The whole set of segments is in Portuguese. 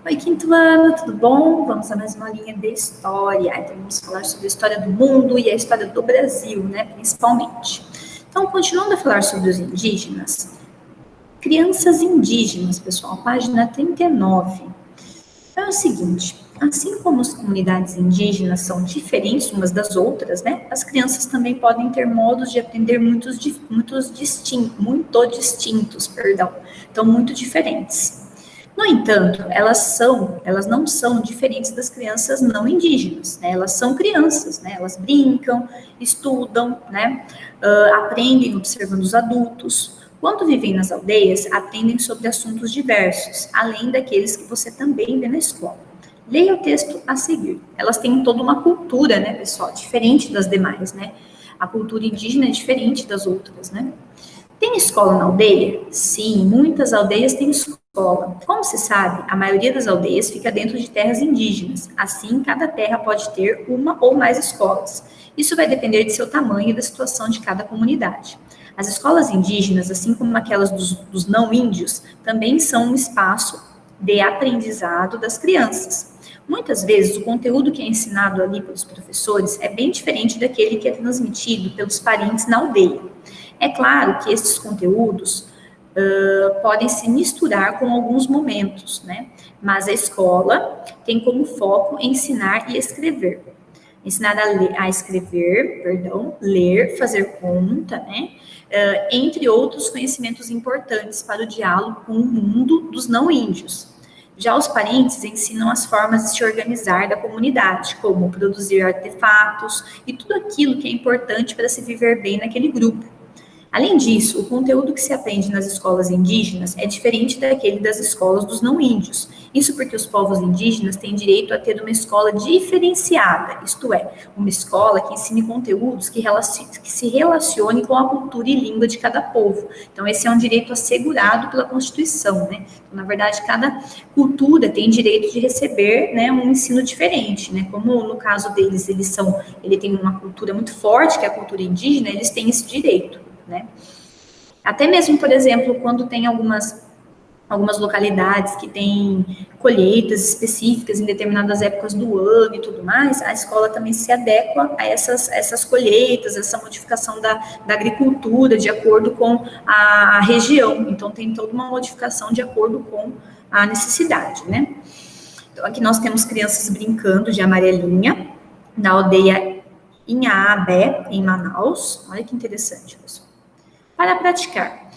Oi, quinto ano, tudo bom? Vamos a mais uma linha de história. Então, vamos falar sobre a história do mundo e a história do Brasil, né, principalmente. Então, continuando a falar sobre os indígenas, crianças indígenas, pessoal, página 39. Então, é o seguinte, assim como as comunidades indígenas são diferentes umas das outras, né, as crianças também podem ter modos de aprender muito distintos, então muito diferentes. No entanto, elas não são diferentes das crianças não indígenas, né? Elas são crianças, né? Elas brincam, estudam, né? Aprendem observando os adultos. Quando vivem nas aldeias, aprendem sobre assuntos diversos, além daqueles que você também vê na escola. Leia o texto a seguir. Elas têm toda uma cultura, né, pessoal, diferente das demais, né? A cultura indígena é diferente das outras, né? Tem escola na aldeia? Sim, muitas aldeias têm escola. Como se sabe, a maioria das aldeias fica dentro de terras indígenas. Assim, cada terra pode ter uma ou mais escolas. Isso vai depender de seu tamanho e da situação de cada comunidade. As escolas indígenas, assim como aquelas dos não índios, também são um espaço de aprendizado das crianças. Muitas vezes, o conteúdo que é ensinado ali pelos professores é bem diferente daquele que é transmitido pelos parentes na aldeia. É claro que esses conteúdos podem se misturar com alguns momentos, né? Mas a escola tem como foco ensinar e escrever. Ensinar a escrever, ler, fazer conta, né? Entre outros conhecimentos importantes para o diálogo com o mundo dos não índios. Já os parentes ensinam as formas de se organizar da comunidade, como produzir artefatos e tudo aquilo que é importante para se viver bem naquele grupo. Além disso, o conteúdo que se aprende nas escolas indígenas é diferente daquele das escolas dos não índios. Isso porque os povos indígenas têm direito a ter uma escola diferenciada, isto é, uma escola que ensine conteúdos que se relacionem com a cultura e língua de cada povo. Então, esse é um direito assegurado pela Constituição, né? Então, na verdade, cada cultura tem direito de receber, né, um ensino diferente, né? Como no caso deles, ele tem uma cultura muito forte, que é a cultura indígena, eles têm esse direito. Né? Até mesmo, por exemplo, quando tem algumas localidades que têm colheitas específicas em determinadas épocas do ano e tudo mais, a escola também se adequa a essas colheitas, essa modificação da agricultura de acordo com a região. Então, tem toda uma modificação de acordo com a necessidade, né? Então, aqui nós temos crianças brincando de amarelinha na aldeia Inhaabé, em Manaus. Olha que interessante, pessoal. Para praticar.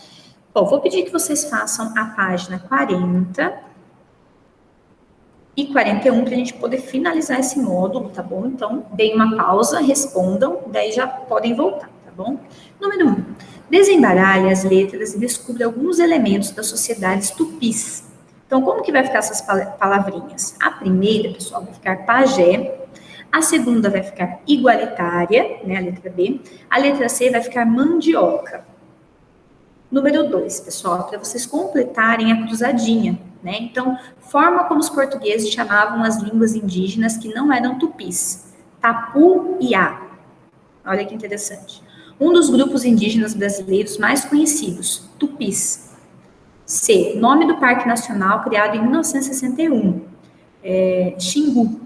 Bom, vou pedir que vocês façam a página 40 e 41 para a gente poder finalizar esse módulo, tá bom? Então, deem uma pausa, respondam, daí já podem voltar, tá bom? Número 1. Desembaralhe as letras e descubra alguns elementos das sociedades tupis. Então, como que vai ficar essas palavrinhas? A primeira, pessoal, vai ficar pajé. A segunda vai ficar igualitária, né, a letra B. A letra C vai ficar mandioca. Número 2, pessoal, para vocês completarem a cruzadinha, né? Então, forma como os portugueses chamavam as línguas indígenas que não eram tupis. Tapu-iá. Olha que interessante. Um dos grupos indígenas brasileiros mais conhecidos, tupis. C, nome do Parque Nacional criado em 1961. Xingu.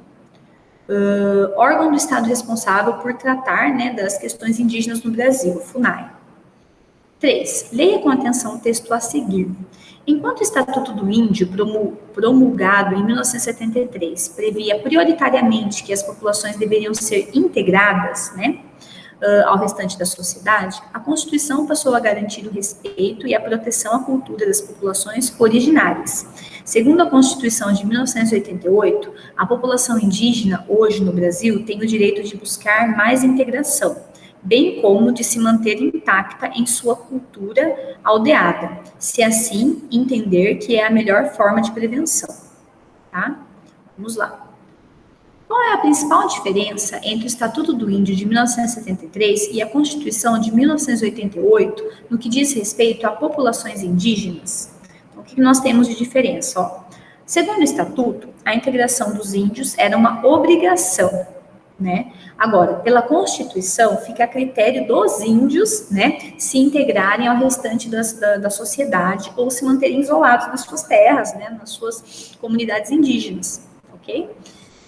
Órgão do Estado responsável por tratar, né, das questões indígenas no Brasil, FUNAI. 3. Leia com atenção o texto a seguir. Enquanto o Estatuto do Índio, promulgado em 1973, previa prioritariamente que as populações deveriam ser integradas, né, ao restante da sociedade, a Constituição passou a garantir o respeito e a proteção à cultura das populações originárias. Segundo a Constituição de 1988, a população indígena, hoje no Brasil, tem o direito de buscar mais integração, bem como de se manter intacta em sua cultura aldeada, se assim entender que é a melhor forma de prevenção. Tá? Vamos lá. Qual é a principal diferença entre o Estatuto do Índio de 1973 e a Constituição de 1988 no que diz respeito a populações indígenas? Então, o que nós temos de diferença? Segundo o Estatuto, a integração dos índios era uma obrigação. né? Agora, pela Constituição, fica a critério dos índios, né, se integrarem ao restante da sociedade ou se manterem isolados nas suas terras, né, nas suas comunidades indígenas, ok?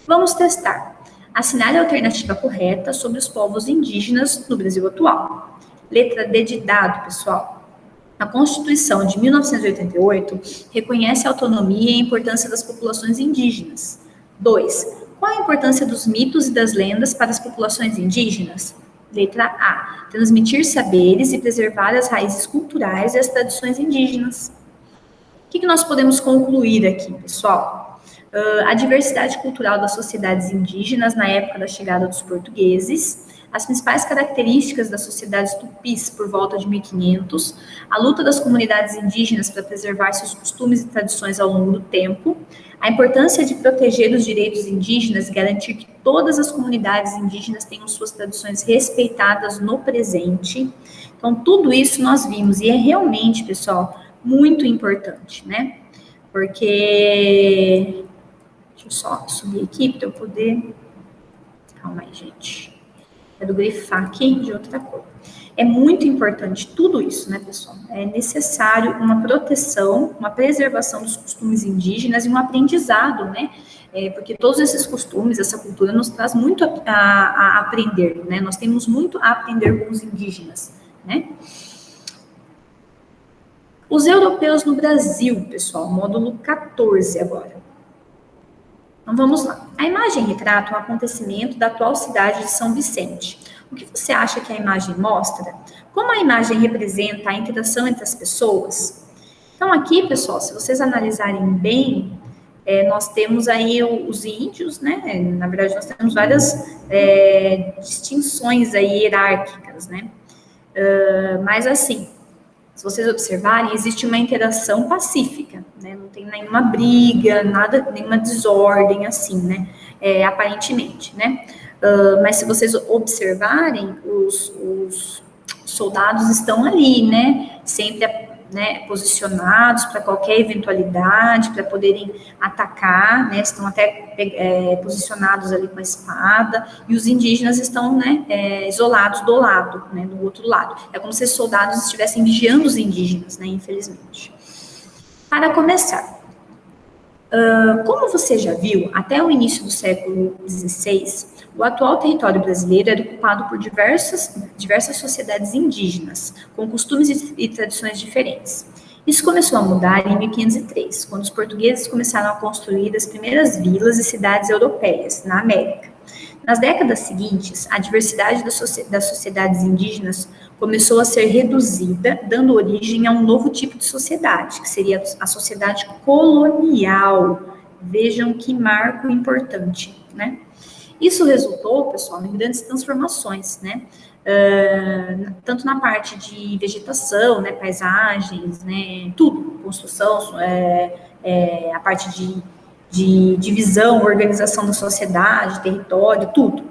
Vamos testar. Assinale a alternativa correta sobre os povos indígenas no Brasil atual. Letra D de dado, pessoal. A Constituição de 1988 reconhece a autonomia e a importância das populações indígenas. 2. Qual a importância dos mitos e das lendas para as populações indígenas? Letra A. Transmitir saberes e preservar as raízes culturais e as tradições indígenas. O que nós podemos concluir aqui, pessoal? A diversidade cultural das sociedades indígenas na época da chegada dos portugueses, as principais características das sociedades tupis por volta de 1500, a luta das comunidades indígenas para preservar seus costumes e tradições ao longo do tempo, a importância de proteger os direitos indígenas e garantir que todas as comunidades indígenas tenham suas tradições respeitadas no presente. Então, tudo isso nós vimos, e é realmente, pessoal, muito importante, né? Porque... Deixa eu só subir aqui para eu poder... Calma aí, gente. É do grifar aqui de outra cor. É muito importante tudo isso, né, pessoal? É necessário uma proteção, uma preservação dos costumes indígenas e um aprendizado, né? Porque todos esses costumes, essa cultura nos traz muito a aprender, né? Nós temos muito a aprender com os indígenas, né? Os europeus no Brasil, pessoal, módulo 14 agora. Então, vamos lá. A imagem retrata um acontecimento da atual cidade de São Vicente. O que você acha que a imagem mostra? Como a imagem representa a interação entre as pessoas? Então, aqui, pessoal, se vocês analisarem bem, nós temos aí os índios, né? Na verdade, nós temos várias distinções aí hierárquicas, né? Mas, assim, se vocês observarem, existe uma interação pacífica, né? Não tem nenhuma briga, nada, nenhuma desordem, assim, né? Aparentemente, né? Mas se vocês observarem, os soldados estão ali, né? Sempre, né, posicionados para qualquer eventualidade, para poderem atacar, né? Estão até posicionados ali com a espada, e os indígenas estão, né, isolados do lado, né, do outro lado. É como se os soldados estivessem vigiando os indígenas, né, infelizmente. Para começar, como você já viu, até o início do século XVI, o atual território brasileiro era ocupado por diversas sociedades indígenas, com costumes e tradições diferentes. Isso começou a mudar em 1503, quando os portugueses começaram a construir as primeiras vilas e cidades europeias, na América. Nas décadas seguintes, a diversidade das sociedades indígenas começou a ser reduzida, dando origem a um novo tipo de sociedade, que seria a sociedade colonial. Vejam que marco importante, né? Isso resultou, pessoal, em grandes transformações, né? Tanto na parte de vegetação, né, paisagens, né, tudo, construção, a parte de divisão, organização da sociedade, território, tudo,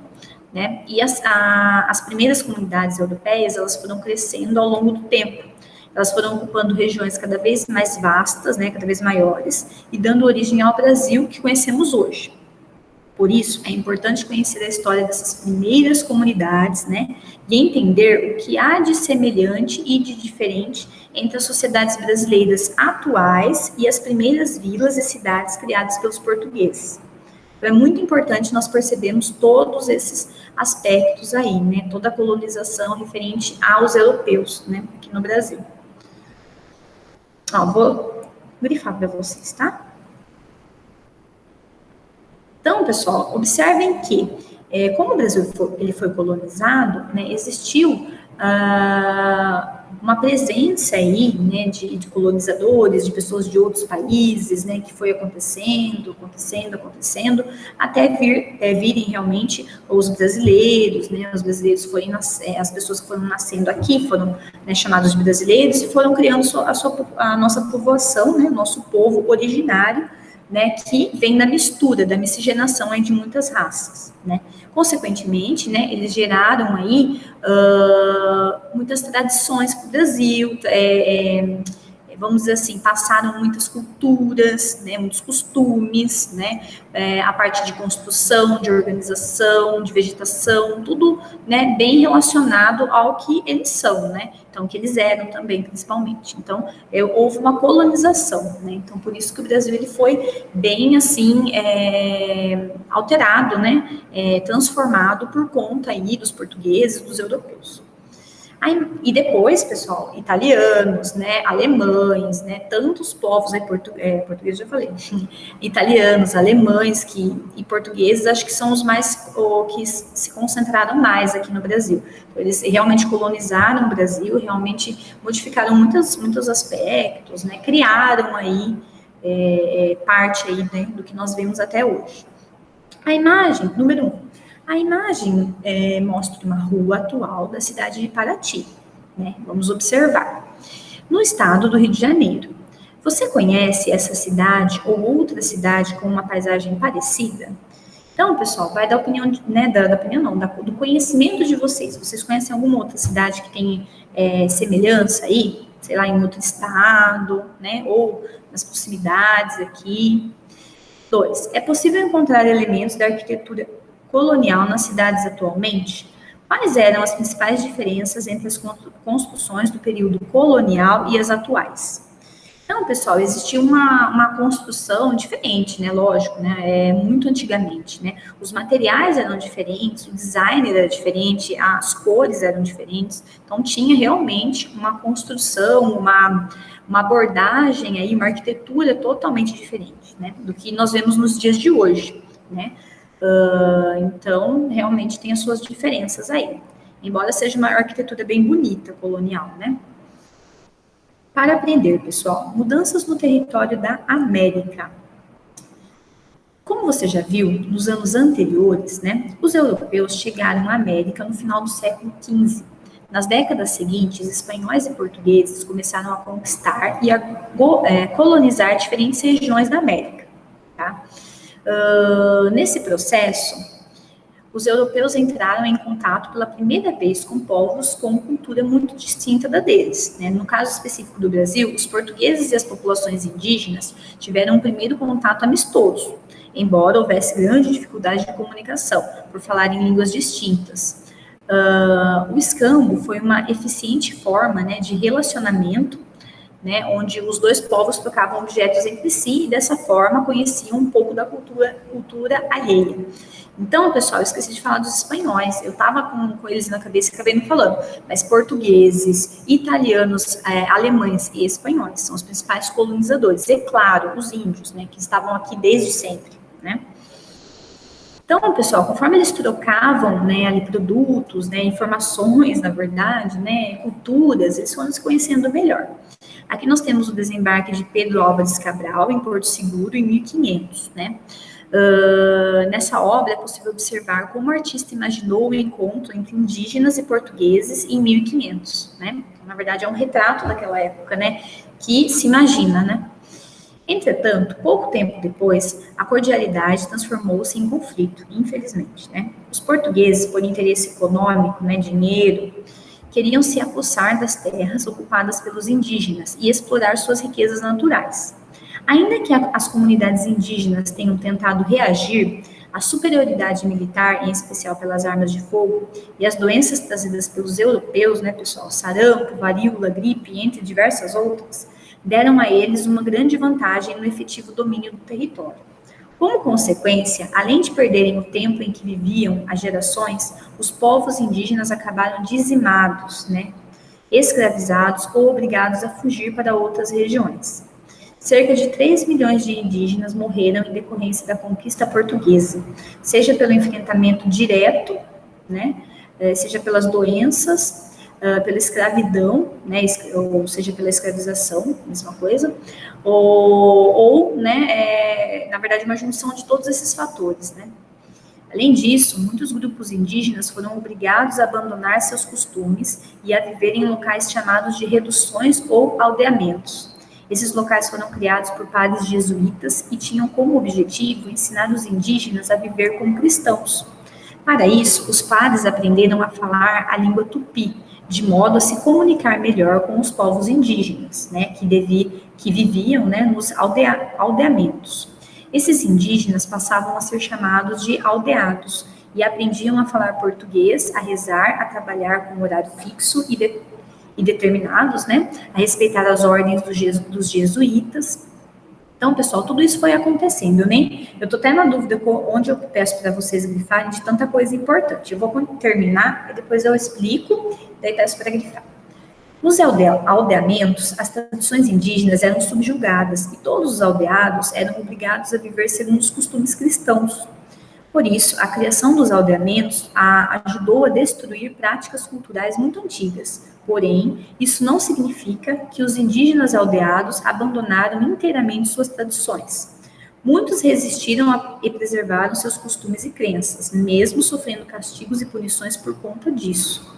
né? E as primeiras comunidades europeias, elas foram crescendo ao longo do tempo. Elas foram ocupando regiões cada vez mais vastas, né, cada vez maiores, e dando origem ao Brasil que conhecemos hoje. Por isso, é importante conhecer a história dessas primeiras comunidades, né, e entender o que há de semelhante e de diferente entre as sociedades brasileiras atuais e as primeiras vilas e cidades criadas pelos portugueses. Então, é muito importante nós percebermos todos esses aspectos aí, né, toda a colonização referente aos europeus, né, aqui no Brasil. Ó, vou grifar para vocês, tá? Então, pessoal, observem que, como o Brasil ele foi colonizado, né, existiu uma presença aí, né, de colonizadores, de pessoas de outros países, né, que foi acontecendo, até virem realmente os brasileiros, né, os brasileiros foram as pessoas que foram nascendo aqui foram, né, chamados de brasileiros e foram criando a nossa povoação, né, nosso povo originário, né, que vem da mistura, da miscigenação aí de muitas raças, né. Consequentemente, né, eles geraram aí muitas tradições para o Brasil, vamos dizer assim, passaram muitas culturas, né, muitos costumes, né, a parte de construção, de organização, de vegetação, tudo, né, bem relacionado ao que eles são, né, então, que eles eram também, principalmente. Então, houve uma colonização, né, então, por isso que o Brasil, ele foi bem, assim, alterado, né, transformado por conta aí dos portugueses, dos europeus. Aí, e depois, pessoal, italianos, né, alemães, né, tantos povos, português já falei, italianos, alemães e portugueses, acho que são os mais, que se concentraram mais aqui no Brasil. Eles realmente colonizaram o Brasil, realmente modificaram muitos aspectos, né, criaram aí parte aí, né, do que nós vemos até hoje. A imagem, número 1. A imagem mostra uma rua atual da cidade de Paraty, né? Vamos observar. No estado do Rio de Janeiro. Você conhece essa cidade ou outra cidade com uma paisagem parecida? Então, pessoal, vai da opinião, né, da opinião não, do conhecimento de vocês. Vocês conhecem alguma outra cidade que tem semelhança aí? Sei lá, em outro estado, né? Ou nas proximidades aqui. 2. É possível encontrar elementos da arquitetura colonial nas cidades atualmente? Quais eram as principais diferenças entre as construções do período colonial e as atuais? Então, pessoal, existia uma construção diferente, né? Lógico, né? Muito antigamente, né? Os materiais eram diferentes, o design era diferente, as cores eram diferentes. Então, tinha realmente uma construção, uma abordagem aí, uma arquitetura totalmente diferente, né? Do que nós vemos nos dias de hoje, né? Então, realmente tem as suas diferenças aí. Embora seja uma arquitetura bem bonita, colonial, né? Para aprender, pessoal, mudanças no território da América. Como você já viu, nos anos anteriores, né, os europeus chegaram à América no final do século XV. Nas décadas seguintes, espanhóis e portugueses começaram a conquistar e a colonizar diferentes regiões da América. Tá? Nesse processo, os europeus entraram em contato pela primeira vez com povos com cultura muito distinta da deles, né? No caso específico do Brasil, os portugueses e as populações indígenas tiveram um primeiro contato amistoso, embora houvesse grande dificuldade de comunicação, por falar em línguas distintas. O escambo foi uma eficiente forma, né, de relacionamento, né, onde os dois povos trocavam objetos entre si e dessa forma conheciam um pouco da cultura alheia. Então, pessoal, eu esqueci de falar dos espanhóis. Eu estava com eles na cabeça e acabei não falando. Mas portugueses, italianos, alemães e espanhóis são os principais colonizadores. E, claro, os índios, né, que estavam aqui desde sempre, né? Então, pessoal, conforme eles trocavam, né, ali produtos, né, informações, na verdade, né, culturas, eles foram se conhecendo melhor. Aqui nós temos o desembarque de Pedro Álvares Cabral em Porto Seguro em 1500, né? Nessa obra é possível observar como o artista imaginou o encontro entre indígenas e portugueses em 1500, né? Na verdade, é um retrato daquela época, né? Que se imagina, né? Entretanto, pouco tempo depois, a cordialidade transformou-se em conflito, infelizmente, né? Os portugueses, por interesse econômico, né, dinheiro, queriam se apossar das terras ocupadas pelos indígenas e explorar suas riquezas naturais. Ainda que as comunidades indígenas tenham tentado reagir, a superioridade militar, em especial pelas armas de fogo, e as doenças trazidas pelos europeus, né, pessoal, sarampo, varíola, gripe, entre diversas outras, deram a eles uma grande vantagem no efetivo domínio do território. Como consequência, além de perderem o tempo em que viviam as gerações, os povos indígenas acabaram dizimados, né, escravizados ou obrigados a fugir para outras regiões. Cerca de 3 milhões de indígenas morreram em decorrência da conquista portuguesa, seja pelo enfrentamento direto, né, seja pelas doenças, pela escravidão, né, ou seja, pela escravização, mesma coisa, ou né, na verdade, uma junção de todos esses fatores, né. Além disso, muitos grupos indígenas foram obrigados a abandonar seus costumes e a viver em locais chamados de reduções ou aldeamentos. Esses locais foram criados por padres jesuítas e tinham como objetivo ensinar os indígenas a viver como cristãos. Para isso, os padres aprenderam a falar a língua tupi, de modo a se comunicar melhor com os povos indígenas, né, que viviam, né, nos aldeamentos. Esses indígenas passavam a ser chamados de aldeados e aprendiam a falar português, a rezar, a trabalhar com horário fixo e determinados, né, a respeitar as ordens dos jesuítas. Então, pessoal, tudo isso foi acontecendo, né? Eu tô até na dúvida onde eu peço para vocês grifarem de tanta coisa importante. Eu vou terminar e depois eu explico, daí peço para grifar. Nos aldeamentos, as tradições indígenas eram subjugadas e todos os aldeados eram obrigados a viver segundo os costumes cristãos. Por isso, a criação dos aldeamentos ajudou a destruir práticas culturais muito antigas. Porém, isso não significa que os indígenas aldeados abandonaram inteiramente suas tradições. Muitos resistiram e preservaram seus costumes e crenças, mesmo sofrendo castigos e punições por conta disso.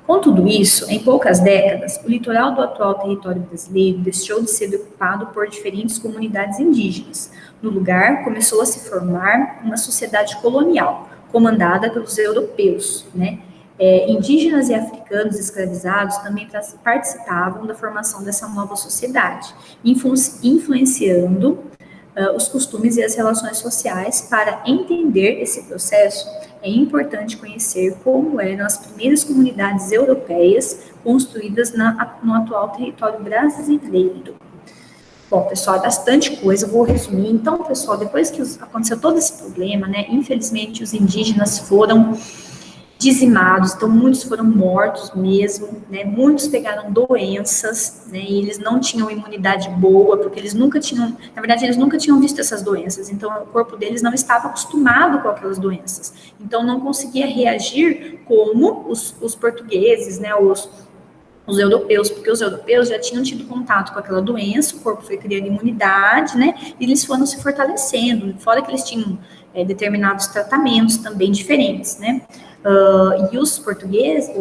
Com tudo isso, em poucas décadas, o litoral do atual território brasileiro deixou de ser ocupado por diferentes comunidades indígenas. No lugar, começou a se formar uma sociedade colonial, comandada pelos europeus, né? Indígenas e africanos escravizados também participavam da formação dessa nova sociedade, influenciando os costumes e as relações sociais. Para entender esse processo, é importante conhecer como eram as primeiras comunidades europeias construídas no atual território brasileiro. Bom, pessoal, é bastante coisa, eu vou resumir. Então, pessoal, depois que aconteceu todo esse problema, né, infelizmente os indígenas foram dizimados, então muitos foram mortos mesmo, né, muitos pegaram doenças, né, e eles não tinham imunidade boa, porque eles nunca tinham, na verdade, eles nunca tinham visto essas doenças, então o corpo deles não estava acostumado com aquelas doenças, então não conseguia reagir como os portugueses, né, os europeus, porque os europeus já tinham tido contato com aquela doença, o corpo foi criando imunidade, né, e eles foram se fortalecendo, fora que eles tinham determinados tratamentos também diferentes, né. E os portugueses,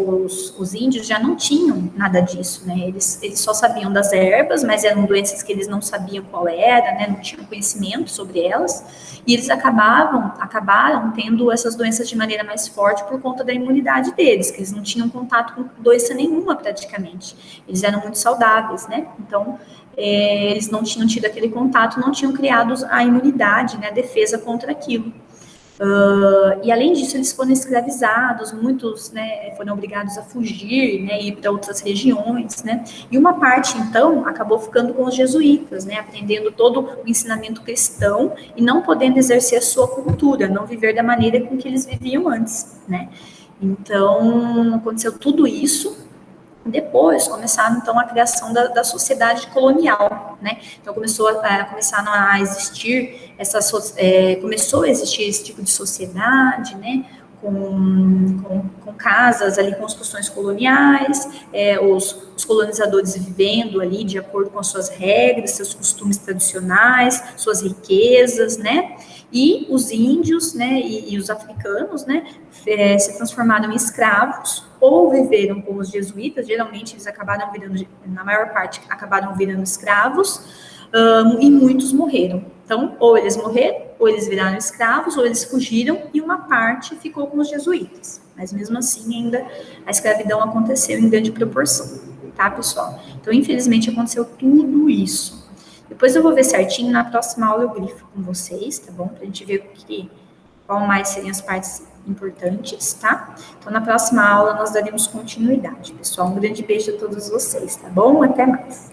os índios já não tinham nada disso, né? Eles só sabiam das ervas, mas eram doenças que eles não sabiam qual era, né? Não tinham conhecimento sobre elas, e eles acabaram tendo essas doenças de maneira mais forte por conta da imunidade deles, que eles não tinham contato com doença nenhuma praticamente. Eles eram muito saudáveis, né? Então, eles não tinham tido aquele contato, não tinham criado a imunidade, né? A defesa contra aquilo. E além disso, eles foram escravizados, muitos, né, foram obrigados a fugir, né, ir para outras regiões, né, e uma parte, então, acabou ficando com os jesuítas, né, aprendendo todo o ensinamento cristão e não podendo exercer a sua cultura, não viver da maneira com que eles viviam antes, né. Então, aconteceu tudo isso. Depois começaram, então, a criação da sociedade colonial, né? Então, começaram a existir começou a existir esse tipo de sociedade, né? Com casas ali, construções coloniais, os colonizadores vivendo ali de acordo com as suas regras, seus costumes tradicionais, suas riquezas, né? E os índios, né, e os africanos, né, se transformaram em escravos ou viveram como os jesuítas. Geralmente eles acabaram virando, na maior parte, acabaram virando escravos, e muitos morreram. Então, ou eles morreram, ou eles viraram escravos, ou eles fugiram, e uma parte ficou com os jesuítas. Mas mesmo assim, ainda a escravidão aconteceu em grande proporção, tá, pessoal? Então, infelizmente, aconteceu tudo isso. Depois eu vou ver certinho, na próxima aula eu grifo com vocês, tá bom? Pra gente ver qual mais seriam as partes importantes, tá? Então, na próxima aula nós daremos continuidade, pessoal. Um grande beijo a todos vocês, tá bom? Até mais.